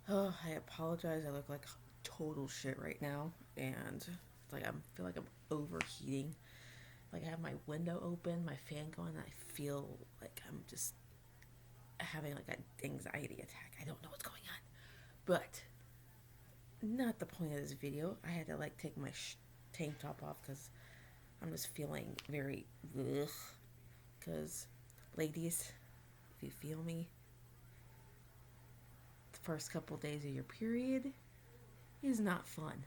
Oh, I apologize. I look like total shit right now, and it's like I feel like I'm overheating. Like I have my window open, my fan going, and I feel like I'm just having like an anxiety attack. I don't know what's going on, but not the point of this video. I had to like take my tank top off because I'm just feeling very ugh. Because, ladies, if you feel me, the first couple days of your period is not fun.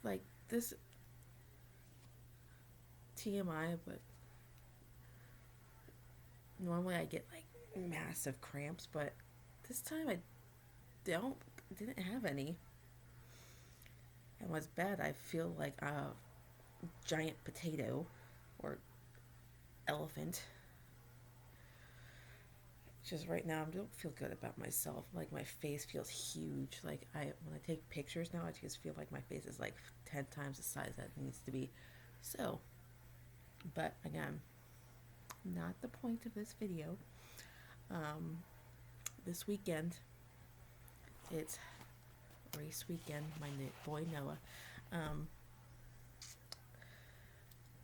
Like this TMI, but normally I get like massive cramps, but this time I don't didn't have any. And what's bad, I feel like a giant potato or elephant. Just right now, I don't feel good about myself. Like my face feels huge. Like when I take pictures now, I just feel like my face is like 10 times the size that it needs to be. So, but again, not the point of this video. Um, this weekend, it's race weekend. My boy Noah, um,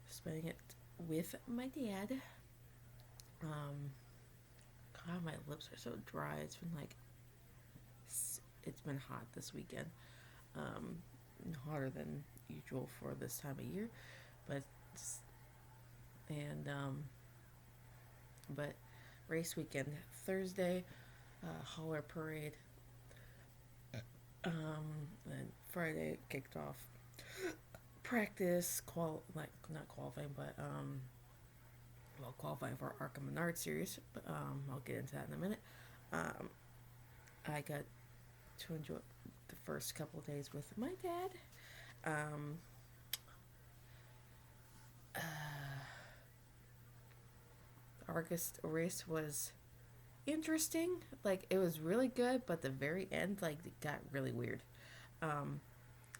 spending it with my dad. Um, God, my lips are so dry. It's been like it's been hot this weekend. Um, Hotter than usual for this time of year, but and but race weekend Thursday, hauler parade. And Friday kicked off practice like not qualifying, but well, qualifying for Arkham Menard series. But I'll get into that in a minute. Um, I got to enjoy the first couple of days with my dad. Um, uh, the August race was interesting. Like it was really good, but the very end, like it got really weird.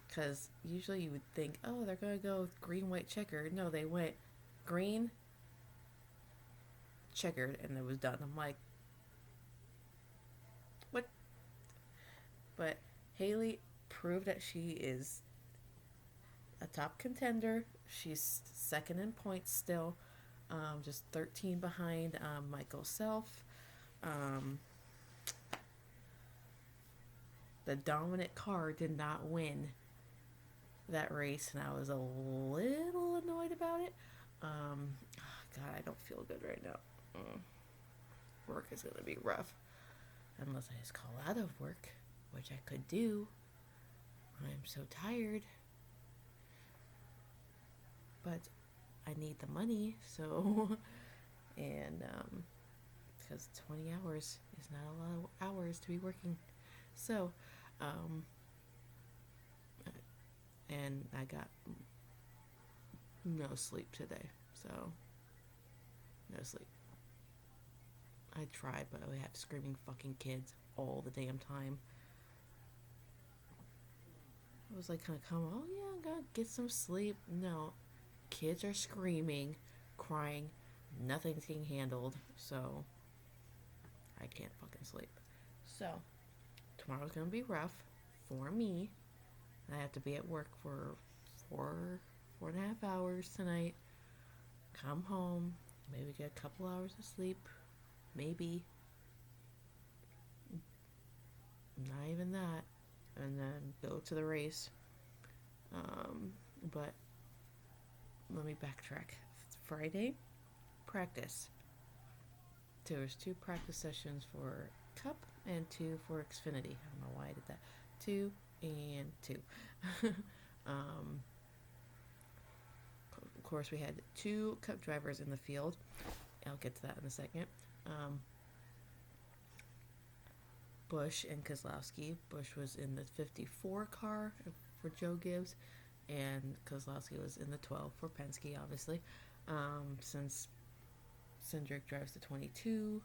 Because usually you would think, oh, they're gonna go green, white, checkered. No, they went green, checkered, and it was done. I'm like, what? But Haley proved that she is a top contender. She's second in points still, just 13 behind Michael Self. Um, the dominant car did not win that race, and I was a little annoyed about it. God, I don't feel good right now. Work is going to be rough. Unless I just call out of work, which I could do. I'm so tired. But I need the money, so. And, because 20 hours is not a lot of hours to be working. So, um, and I got no sleep today. So, no sleep. I tried, but we have screaming fucking kids all the damn time. I was like, kind of calm. Oh yeah, I'm gonna get some sleep. No, kids are screaming, crying. Nothing's getting handled, so I can't fucking sleep. So tomorrow's gonna be rough for me. I have to be at work for 4.5 hours tonight. Come home, maybe get a couple hours of sleep, maybe. Not even that, and then go to the race. But let me backtrack. Friday, practice. There was 2 practice sessions for Cup and 2 for Xfinity. I don't know why I did that. 2 and 2. Of course, we had 2 Cup drivers in the field. I'll get to that in a second. Busch and Kozlowski. Busch was in the 54 car for Joe Gibbs, and Kozlowski was in the 12 for Penske, obviously. Since Cindric drives the 22,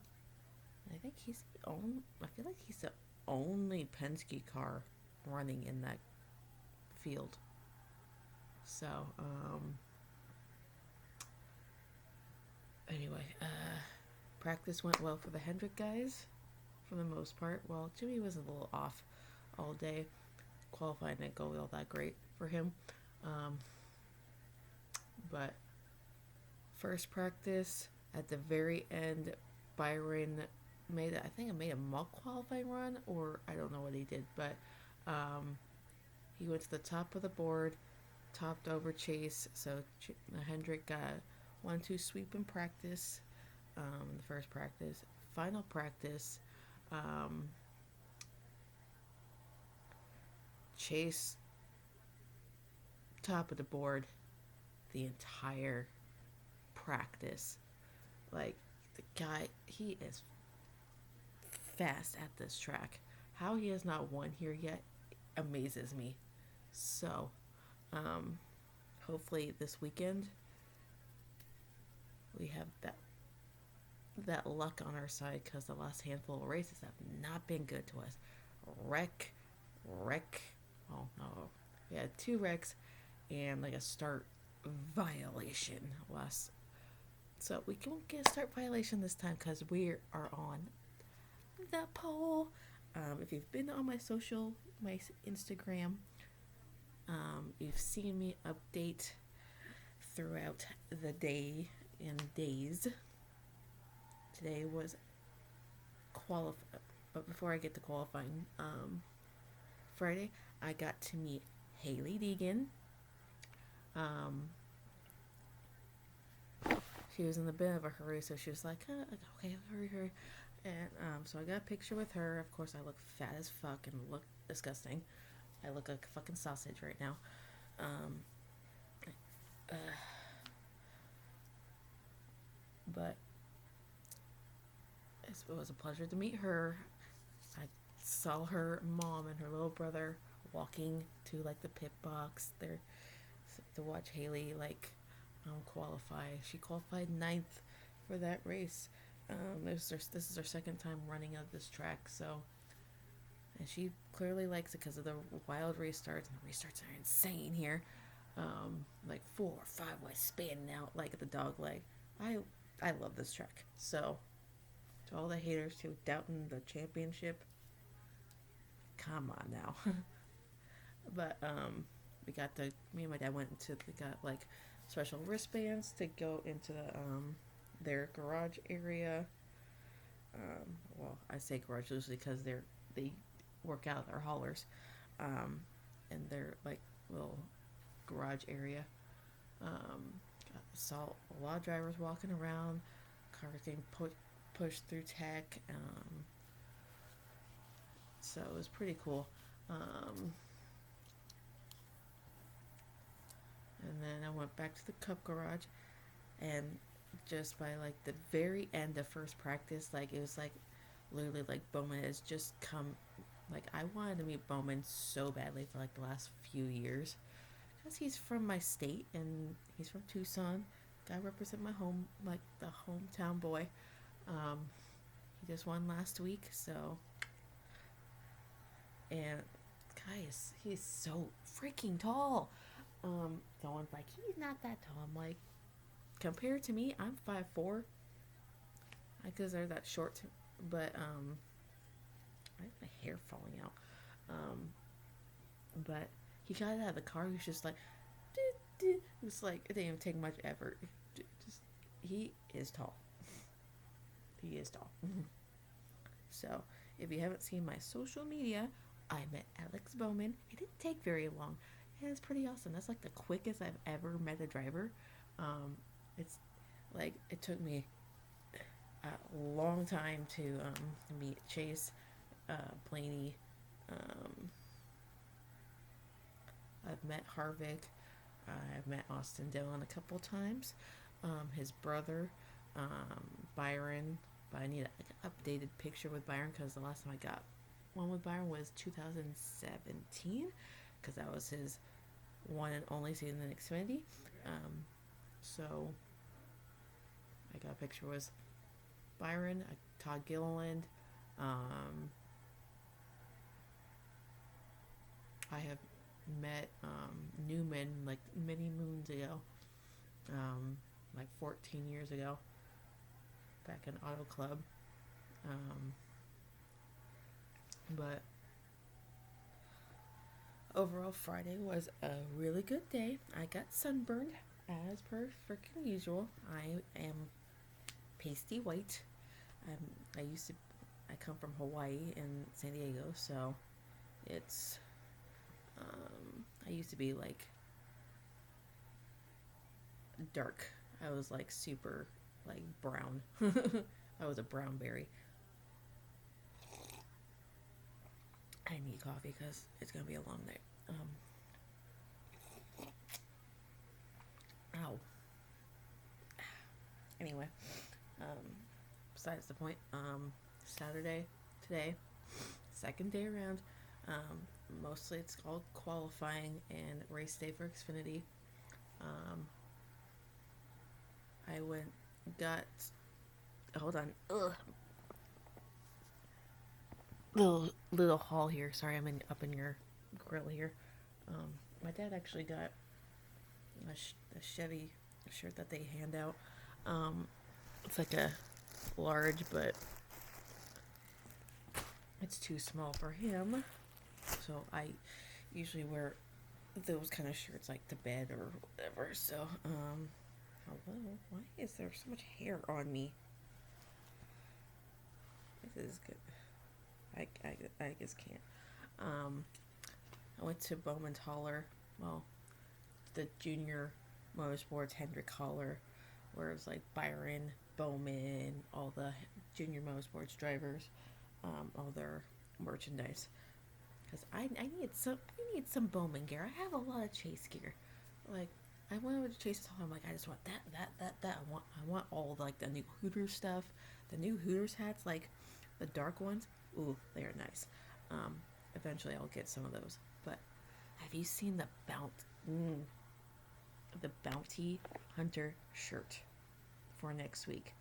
I think he's the only. I feel like he's the only Penske car running in that field. So, anyway, practice went well for the Hendrick guys. for the most part. Well, Jimmy was a little off all day. Qualifying didn't go all that great for him. Um, but first practice, at the very end, Byron I think it made a mock qualifying run, or I don't know what he did, but um, he went to the top of the board, topped over Chase. So Hendrick got 1-2 sweep in practice, the first practice. Final practice, Chase top of the board the entire practice. Like, the guy, he is fast at this track. How he has not won here yet amazes me. So, hopefully this weekend we have that luck on our side, because the last handful of races have not been good to us. Wreck. Oh no, we had 2 wrecks and like a start violation last. So we won't get a start violation this time because we are on the pole. If you've been on my Instagram, you've seen me update throughout the day and days. Today was but before I get to qualifying, Friday I got to meet Haley Deegan. She was in a bit of a hurry, so she was like, okay, hurry. And so I got a picture with her. Of course, I look fat as fuck and look disgusting. I look like a fucking sausage right now. But it was a pleasure to meet her. I saw her mom and her little brother walking to like the pit box there to watch Haley qualify. She qualified 9th for that race. This is her second time running at this track, so, and she clearly likes it because of the wild restarts, and the restarts are insane here. Like 4 or 5 ways spanning out like the dog leg. I love this track. So to all the haters who doubting the championship, come on now. But me and my dad got like special wristbands to go into their garage area. Well, I say garage loosely because they work out their haulers, and their like little garage area. Saw a lot of drivers walking around, cars getting pushed through tech. So it was pretty cool. And then I went back to the Cup garage, and just by like the very end of first practice, like it was like literally like Bowman has just come. Like, I wanted to meet Bowman so badly for like the last few years, because he's from my state and he's from Tucson. Gotta represent my home, like the hometown boy. He just won last week, so. And guys, he's so freaking tall. Someone's like, he's not that tall. I'm like, compared to me, I'm 5'4". Because they're that short, but I have my hair falling out. But he got out of the car. He was just like, it was like, it didn't even take much effort. He is tall. He is tall. So if you haven't seen my social media, I met Alex Bowman. It didn't take very long. And it's pretty awesome. That's like the quickest I've ever met a driver. It's like, it took me a long time to meet Chase, Blaney. I've met Harvick. I've met Austin Dillon a couple times. His brother, Byron. But I need an updated picture with Byron, because the last time I got one with Byron was 2017, because that was his one and only season in Xfinity. So I got a picture with Byron, Todd Gilliland. I have met Newman like many moons ago, like 14 years ago, back in Auto Club. But overall, Friday was a really good day. I got sunburned as per freaking usual. I am pasty white. I used to. I come from Hawaii and San Diego, so it's. I used to be like dark. I was like super like brown. I was a brown berry. I need coffee because it's gonna be a long night. Ow. Anyway, besides the point. Saturday today, second day around. Mostly it's called qualifying and race day for Xfinity. I got. Hold on. Ugh. Little haul here. Sorry, I'm up in your grill here. My dad actually got a Chevy shirt that they hand out. It's like a large, but it's too small for him. So I usually wear those kind of shirts like to bed or whatever. So, hello. Why is there so much hair on me? This is good. I just can't. I went to Bowman's Hauler. Well, the junior motorsports Hendrick Hauler, where it was like Byron, Bowman, all the junior motorsports drivers, all their merchandise. Because I need some Bowman gear. I have a lot of Chase gear. Like, I went over to Chase's Hall. I'm like, I just want that. I want all like the new Hooters stuff, the new Hooters hats, like the dark ones. Ooh, they are nice. Eventually I'll get some of those. But have you seen the Bounty Hunter shirt for next week?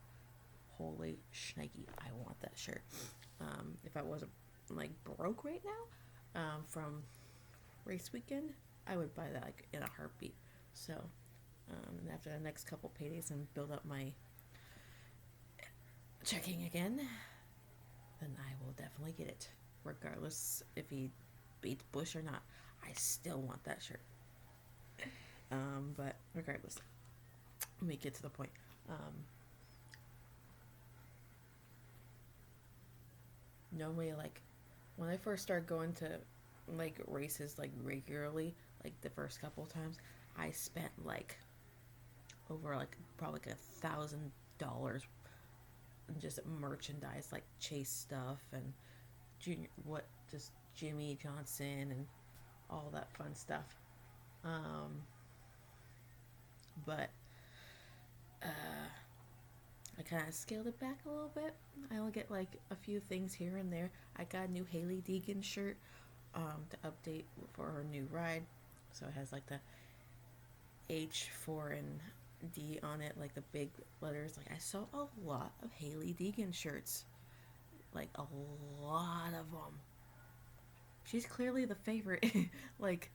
Holy shnikey, I want that shirt. If I wasn't like broke right now, from race weekend, I would buy that like in a heartbeat. So, and after the next couple paydays and build up my checking again, then I will definitely get it, regardless if he beats Bush or not. I still want that shirt. But regardless, let me get to the point. Normally, like when I first started going to like races like regularly, like the first couple of times, I spent like over like probably like $1,000 in just merchandise, like Chase stuff and just Jimmy Johnson and all that fun stuff. But I kind of scaled it back a little bit. I only get like a few things here and there. I got a new Haley Deegan shirt to update for her new ride. So it has like the H, 4, and D on it, like the big letters. Like I saw a lot of Haley Deegan shirts. Like a lot of them. She's clearly the favorite, like,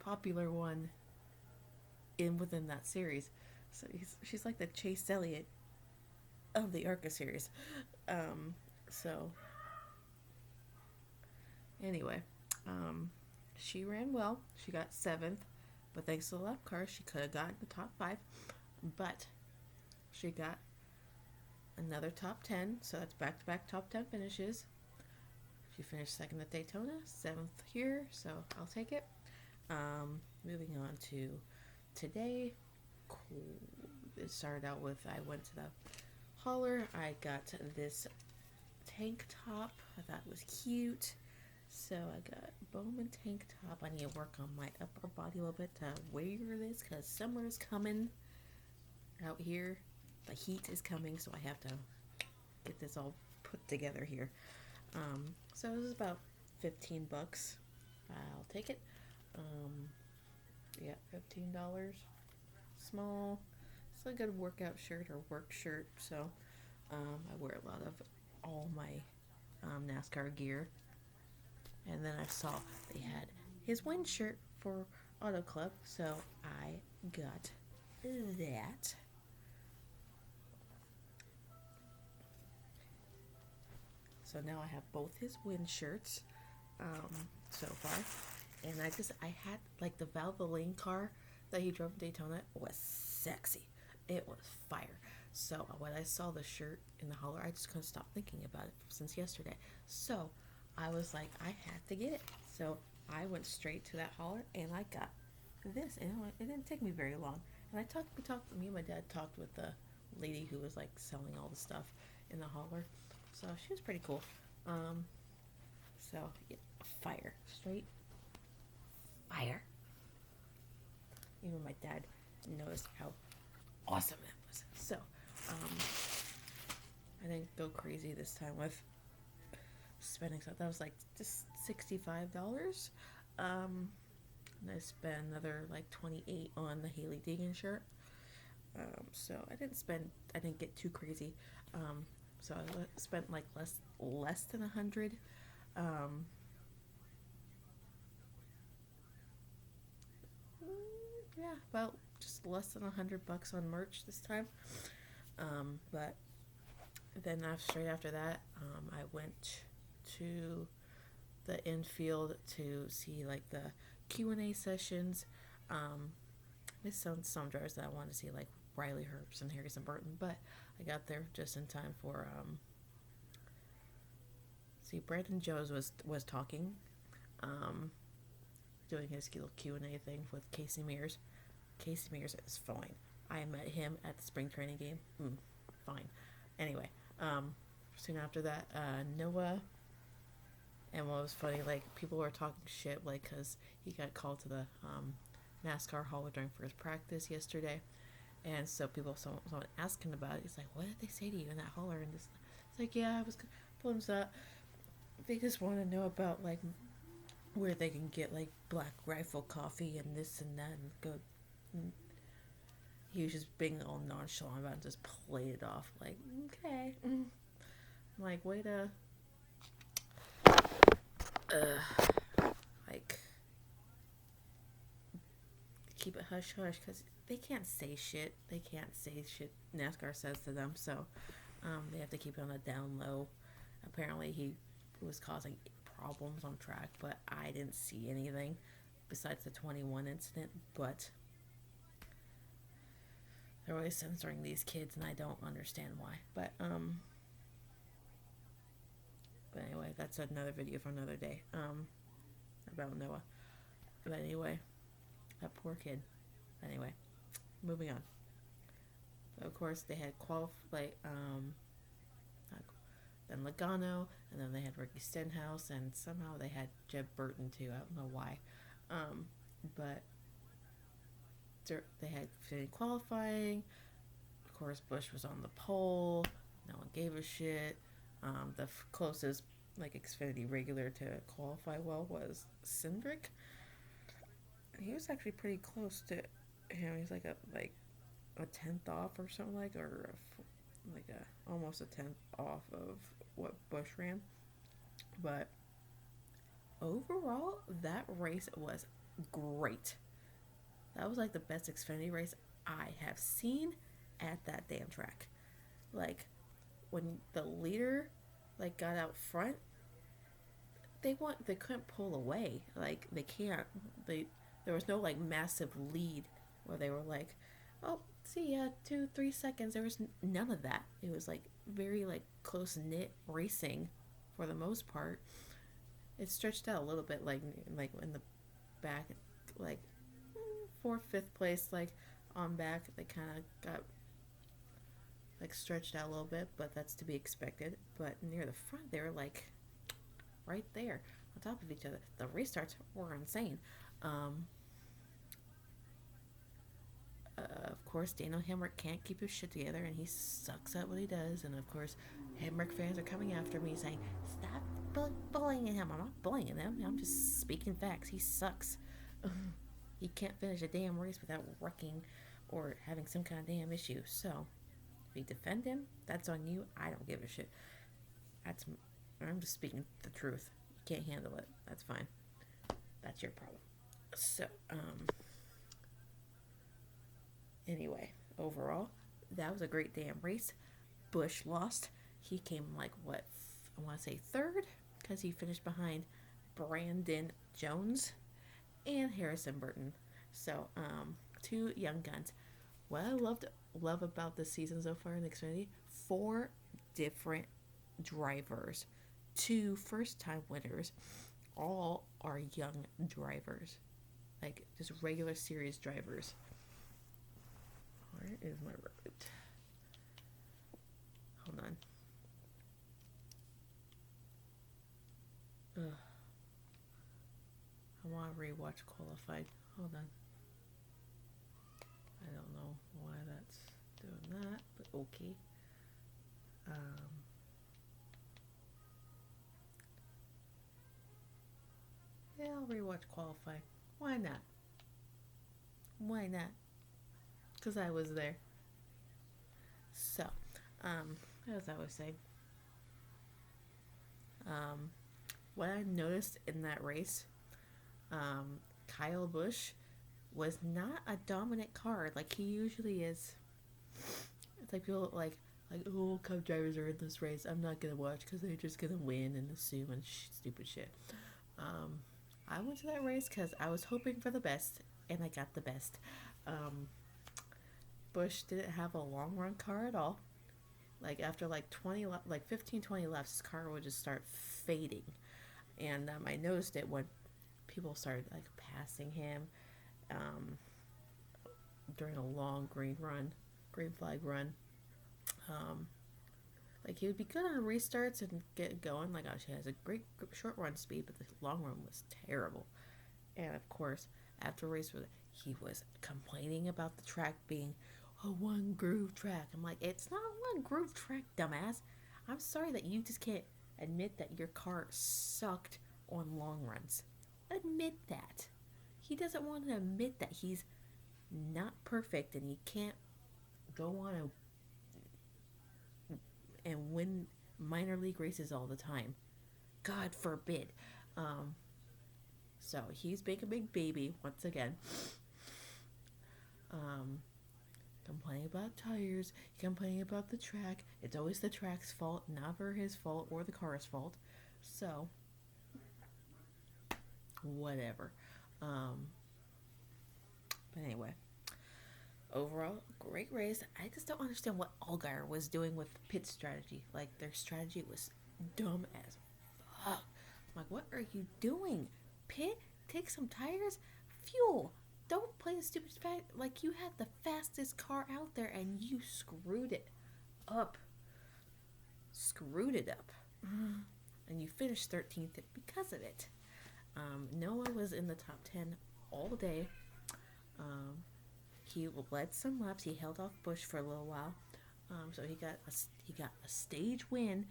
popular one within that series. So she's like the Chase Elliott of the ARCA series. So anyway, she ran well. She got 7th, but thanks to the lap car, she could have gotten the top 5. But she got another top 10, so that's back-to-back top 10 finishes. She finished 2nd at Daytona, 7th here, so I'll take it. Moving on to today. Cool. It started out with, I went to the hauler. I got this tank top. I thought it was cute. So I got Bowman tank top. I need to work on my upper body a little bit to wear this because summer is coming out here. The heat is coming, so I have to get this all put together here. So it was about $15. I'll take it. Yeah, $15. Small. It's a good workout shirt or work shirt. So I wear a lot of all my NASCAR gear. And then I saw they had his win shirt for Auto Club, so I got that. So now I have both his win shirts so far. And I had like the Valvoline car that he drove in Daytona was sexy. It was fire. So when I saw the shirt in the hauler, I just couldn't stop thinking about it since yesterday. So I was like, I had to get it. So I went straight to that hauler and I got this. And it didn't take me very long. And me and my dad talked with the lady who was like selling all the stuff in the hauler. So she was pretty cool. So yeah, fire, straight fire. Even my dad noticed how awesome that was. So I didn't go crazy this time with spending stuff. That was like just $65. And I spent another like 28 on the Haley Deegan shirt. So I didn't get too crazy. So I spent like less than 100. Yeah, about just less than $100 on merch this time. But then straight after that, I went to the infield to see like the Q&A sessions. There's some drivers that I wanted to see, like Riley Herbst and Harrison Burton, but I got there just in time for Brandon Jones was talking, doing his little Q&A thing with Casey Mears. Casey Mears is fine. I met him at the spring training game. Fine. Anyway, soon after that, Noah. And what was funny, like, people were talking shit, like, because he got called to the NASCAR Hall during first practice yesterday. And so someone asking about it. He's like, what did they say to you in that hauler? And it's like, yeah, I was pulling this up. They just want to know about, like, where they can get, like, Black Rifle coffee and this and that and go. And he was just being all nonchalant about it and just played it off. Like, okay. I'm like, way to... like, keep it hush hush, because they can't say shit. They can't say shit NASCAR says to them, so they have to keep it on a down low. Apparently he was causing problems on track, but I didn't see anything besides the 21 incident. But they're always censoring these kids, and I don't understand why. But anyway, that's another video for another day, about Noah. But anyway, that poor kid. Anyway, moving on. So of course, they had then Logano, and then they had Ricky Stenhouse, and somehow they had Jeb Burton too. I don't know why. But they had qualifying. Of course, Busch was on the pole. No one gave a shit. The closest like Xfinity regular to qualify well was Cindric. He was actually pretty close to him. He's like a tenth off or something, almost a tenth off of what Busch ran. But overall, that race was great. That was like the best Xfinity race I have seen at that damn track. Like, when the leader like got out front, they couldn't pull away. Like, they can't. There was no like massive lead where they were like, oh, see ya, 2-3 seconds. There was none of that. It was like very like close knit racing for the most part. It stretched out a little bit, like in the back, like 4th, 5th place, like on back, they kind of got like stretched out a little bit, but that's to be expected. But near the front, they were like right there on top of each other. The restarts were insane. Of course, Daniel Hemrick can't keep his shit together, and he sucks at what he does. And of course, Hemrick fans are coming after me saying, stop bullying him. I'm not bullying him. I'm just speaking facts. He sucks. He can't finish a damn race without wrecking or having some kind of damn issue. So, if you defend him, that's on you. I don't give a shit. I'm just speaking the truth. You can't handle it. That's fine. That's your problem. So, anyway, overall, that was a great damn race. Busch lost. He came like, what, I want to say third, because he finished behind Brandon Jones and Harrison Burton. So, two young guns. What I love about this season so far in Xfinity, 4 different drivers, 2 first-time winners, all are young drivers, like just regular series drivers. Where is my road? Hold on. Ugh. I want to rewatch qualified. Hold on. I don't know why that's doing that, but okay. Yeah, I'll rewatch qualified. Why not? Why not? Because I was there. So, as I was saying, what I noticed in that race, Kyle Busch was not a dominant car like he usually is. It's like people oh, Cup drivers are in this race. I'm not gonna watch because they're just gonna win and assume and stupid shit. I went to that race because I was hoping for the best, and I got the best. Busch didn't have a long run car at all. Like after 15, 20 laps, his car would just start fading, and I noticed it when people started like passing him during a long green flag run. Like he would be good on restarts and get going. Like, oh, she has a great short run speed, but the long run was terrible. And of course, after race, he was complaining about the track being a one groove track. I'm like, it's not a one groove track, dumbass. I'm sorry that you just can't admit that your car sucked on long runs. Admit that. He doesn't want to admit that he's not perfect and he can't go on and win minor league races all the time. God forbid. So he's being a big baby once again. Complaining about tires, complaining about the track. It's always the track's fault, never his fault or the car's fault. So, whatever. But anyway, overall, great race. I just don't understand what Allgaier was doing with pit strategy. Like, their strategy was dumb as fuck. I'm like, what are you doing? Pit? Take some tires? Fuel. Don't play the stupid fact. Like, you had the fastest car out there and you screwed it up. And you finished 13th because of it. Noah was in the top 10 all day. He led some laps. He held off Busch for a little while. So he got a stage win.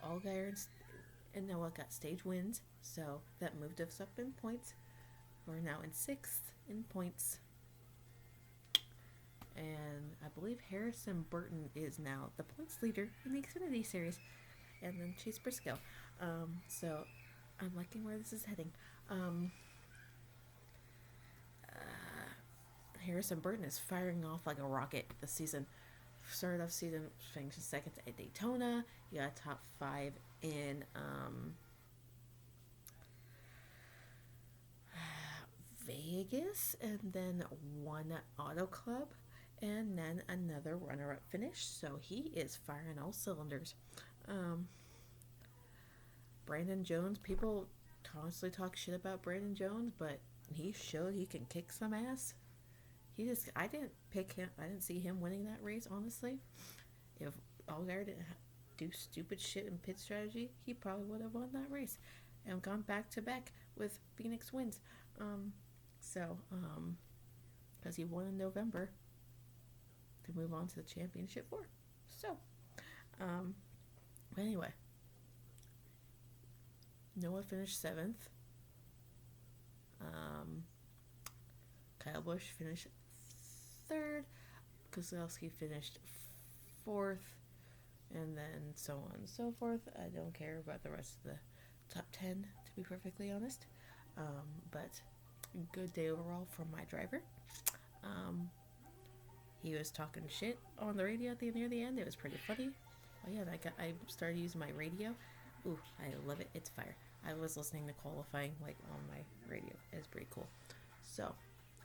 Allgaier and Noah got stage wins. So that moved us up in points. We're now in 6th in points. And I believe Harrison Burton is now the points leader in the Xfinity Series. And then Chase Briscoe. So I'm liking where this is heading. Harrison Burton is firing off like a rocket this season. Started off season finishing second at Daytona. He got top 5 in Vegas, and then won Auto Club, and then another runner-up finish. So he is firing all cylinders. Brandon Jones, people constantly talk shit about Brandon Jones, but he showed he can kick some ass. I didn't pick him. I didn't see him winning that race, honestly. If Allgaier didn't do stupid shit in pit strategy, he probably would have won that race and gone back to back with Phoenix wins. Because he won in November to move on to the championship 4. So, anyway, Noah finished 7th. Kyle Busch finished 3rd. Kozlowski finished 4th. And then so on and so forth. I don't care about the rest of the top 10, to be perfectly honest. But good day overall from my driver. He was talking shit on the radio near the end. It was pretty funny. Oh yeah, I started using my radio. Ooh, I love it. It's fire. I was listening to qualifying like on my radio. It's pretty cool. So,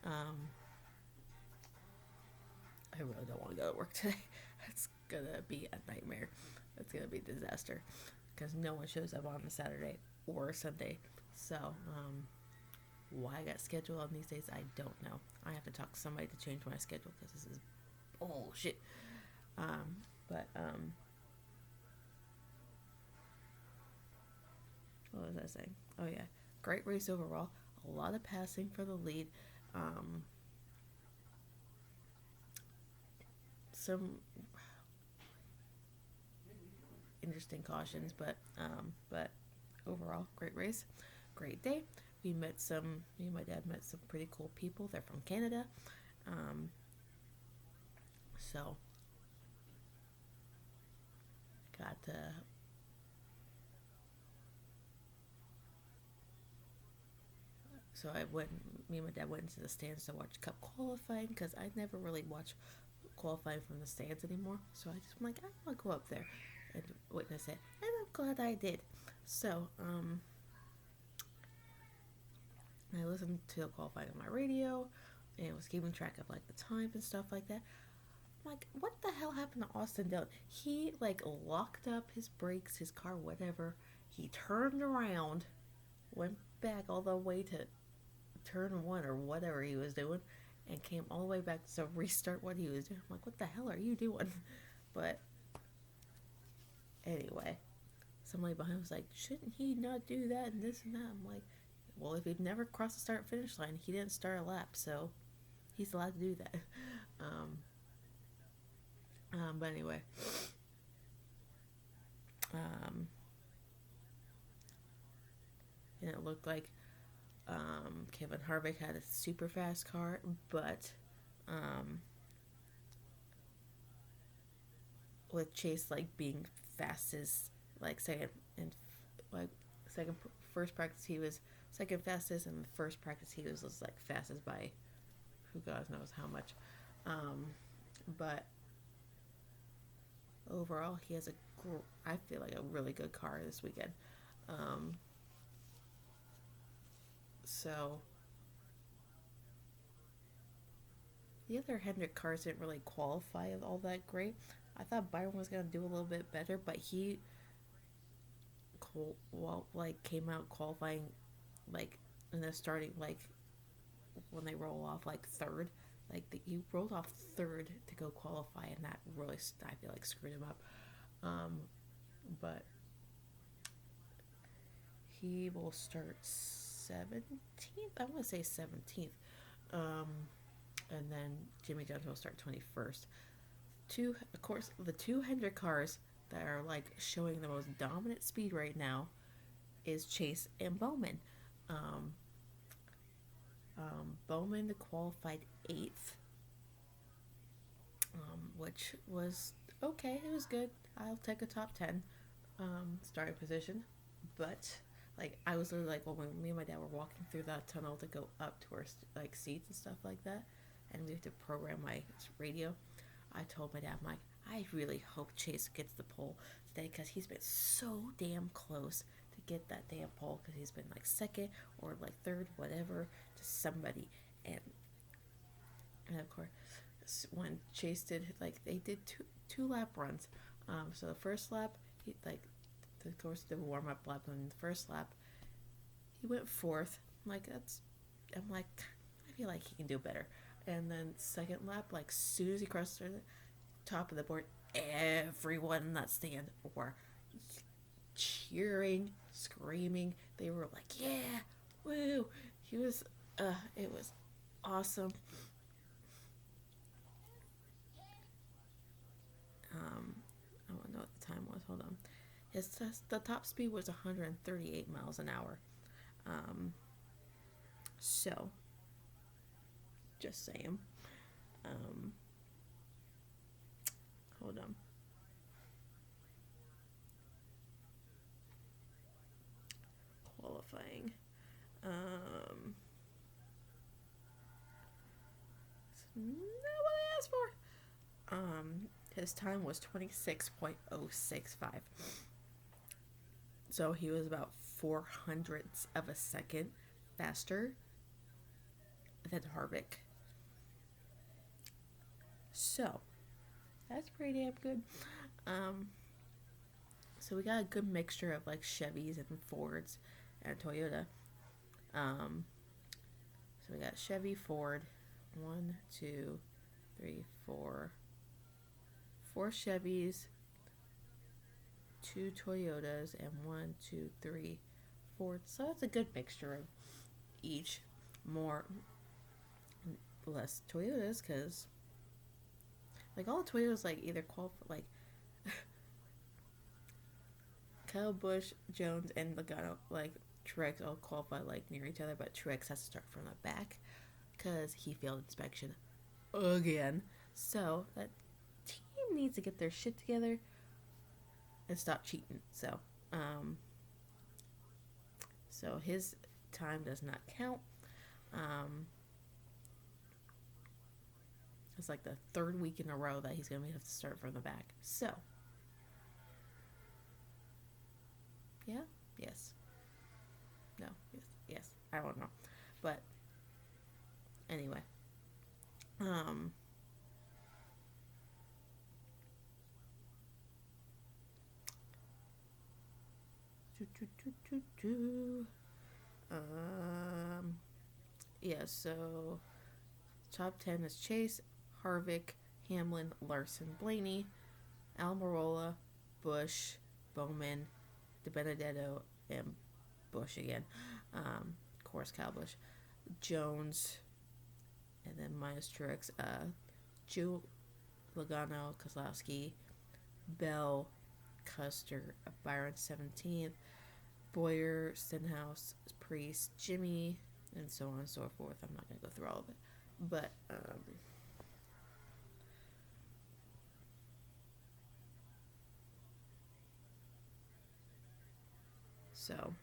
um, I really don't want to go to work today. It's gonna be a nightmare. It's gonna be a disaster because no one shows up on a Saturday or a Sunday. So, why I got scheduled on these days, I don't know. I have to talk to somebody to change my schedule because this is bullshit. But what was I saying? Oh yeah, great race overall. A lot of passing for the lead. Um, some interesting cautions, but overall, great race, great day. Me and my dad met some pretty cool people. They're from Canada, um, so got to. So I went. Me and my dad went into the stands to watch Cup qualifying because I never really watch qualifying from the stands anymore. So I just am like, I want to go up there and witness it, and I'm glad I did. So I listened to the qualifying on my radio, and was keeping track of like the times and stuff like that. I'm like, what the hell happened to Austin Dillon? He like locked up his brakes, his car, whatever. He turned around, went back all the way to turn one or whatever he was doing, and came all the way back to restart what he was doing. I'm like, what the hell are you doing? But anyway, somebody behind was like, shouldn't he not do that and this and that? I'm like, well, if he'd never crossed the start finish line, he didn't start a lap, so he's allowed to do that. Um, but anyway, um, and it looked like Kevin Harvick had a super fast car, but um, with Chase like being fastest, like second and like second first practice he was second fastest, and the first practice he was like fastest by who God knows how much. Um, but overall, he has I feel like a really good car this weekend. Um, so the other Hendrick cars didn't really qualify all that great. I thought Byron was gonna do a little bit better, but he like came out qualifying like in the starting like when they roll off like third, like he rolled off third to go qualify, and that really I feel like screwed him up. Um, but he will start 17th. I want to say 17th. Um, and then Jimmy Johnson will start 21st. Of course, the two Hendrick cars that are like showing the most dominant speed right now is Chase and Bowman. Um, Bowman qualified 8th, which was okay. It was good. I'll take a top 10 starting position. But like I was literally like, well, when me and my dad were walking through that tunnel to go up to our like seats and stuff like that, and we have to program my radio. I told my dad, I'm like, I really hope Chase gets the pole today because he's been so damn close to get that damn pole because he's been like second or like third, whatever, to somebody. And of course, when Chase did, like, they did two lap runs. So the first lap, he, like, of course, the warm up lap, and the first lap, he went fourth. I'm like, I feel like he can do better. And then second lap, like, as soon as he crossed the top of the board, everyone in that stand were cheering, screaming. They were like, yeah, woo. It was awesome. I don't know what the time was. Hold on. The top speed was 138 miles an hour. So, just saying. Hold on. Qualifying. Not what I asked for. His time was 26.065. So he was about 400ths of a second faster than Harvick. So that's pretty damn good. So we got a good mixture of like Chevys and Fords and Toyota. So we got Chevy, Ford, 1, 2, 3, 4, 4 Chevys, 2 Toyotas, and 1, 2, 3 Fords. So that's a good mixture of each. More, less Toyotas, because like all the Toyotas like either qualify, like Kyle Busch, Jones, and Logano, like Truex all qualify like near each other, but Truex has to start from the back because he failed inspection again. So that team needs to get their shit together and stop cheating. So his time does not count. It's like the third week in a row that he's gonna have to start from the back. So yeah, yes, no, yes, I don't know, but anyway, um, yeah. So top 10 is Chase, Harvick, Hamlin, Larson, Blaney, Almirola, Bush, Bowman, DiBenedetto, and Bush again. Of course, Kyle Busch, Jones, and then minus Truex, Joe, Logano, Kozlowski, Bell, Custer, Byron 17th, Boyer, Stenhouse, Priest, Jimmy, and so on and so forth. I'm not going to go through all of it. But, so,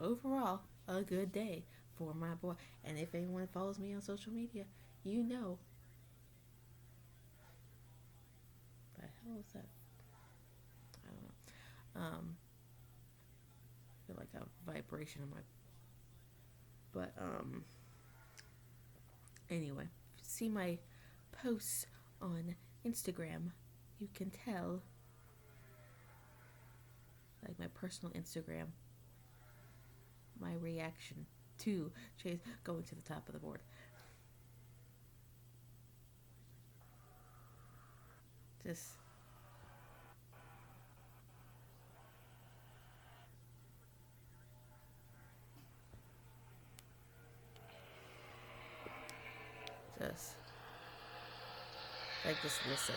overall, a good day for my boy. And if anyone follows me on social media, you know. The hell is that? I don't know. I feel like a vibration in my. But anyway, see my posts on Instagram. You can tell, like my personal Instagram, my reaction to Chase going to the top of the board. Just just listen.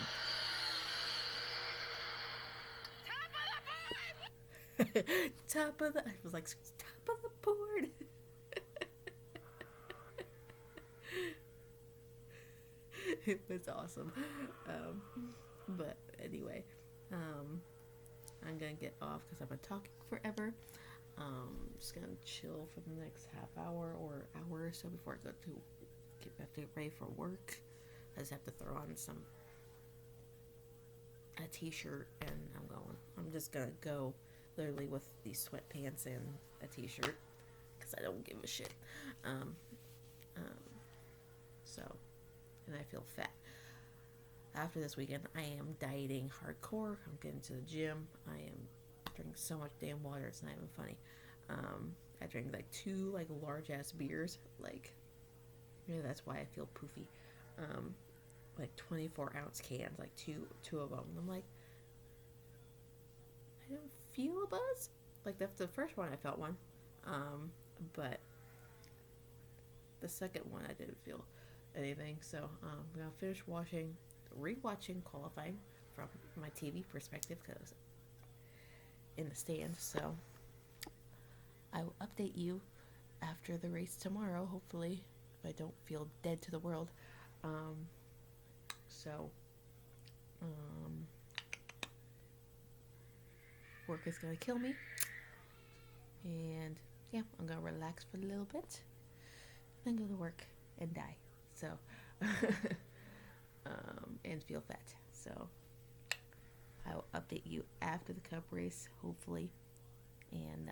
Top of the, I was like, top of the board. It was awesome. But anyway, I'm gonna get off because I've been talking forever. Just gonna chill for the next half hour or hour or so before I get ready for work. I just have to throw on a t-shirt and I'm just gonna go literally with these sweatpants and a t-shirt because I don't give a shit. So, and I feel fat. After this weekend, I am dieting hardcore. I'm getting to the gym. I am drinking so much damn water. It's not even funny. I drank like 2 like large ass beers. Like, that's why I feel poofy. Like 24-ounce cans, like two of them. And I'm like, I don't feel a buzz. Like that's the first one I felt one. But the second one I didn't feel anything. So I'm gonna finish rewatching qualifying from my TV perspective because in the stand. So I will update you after the race tomorrow, hopefully, if I don't feel dead to the world. Work is gonna kill me, and yeah, I'm gonna relax for a little bit, then go to work and die. So, and feel fat. So, I will update you after the Cup race, hopefully, and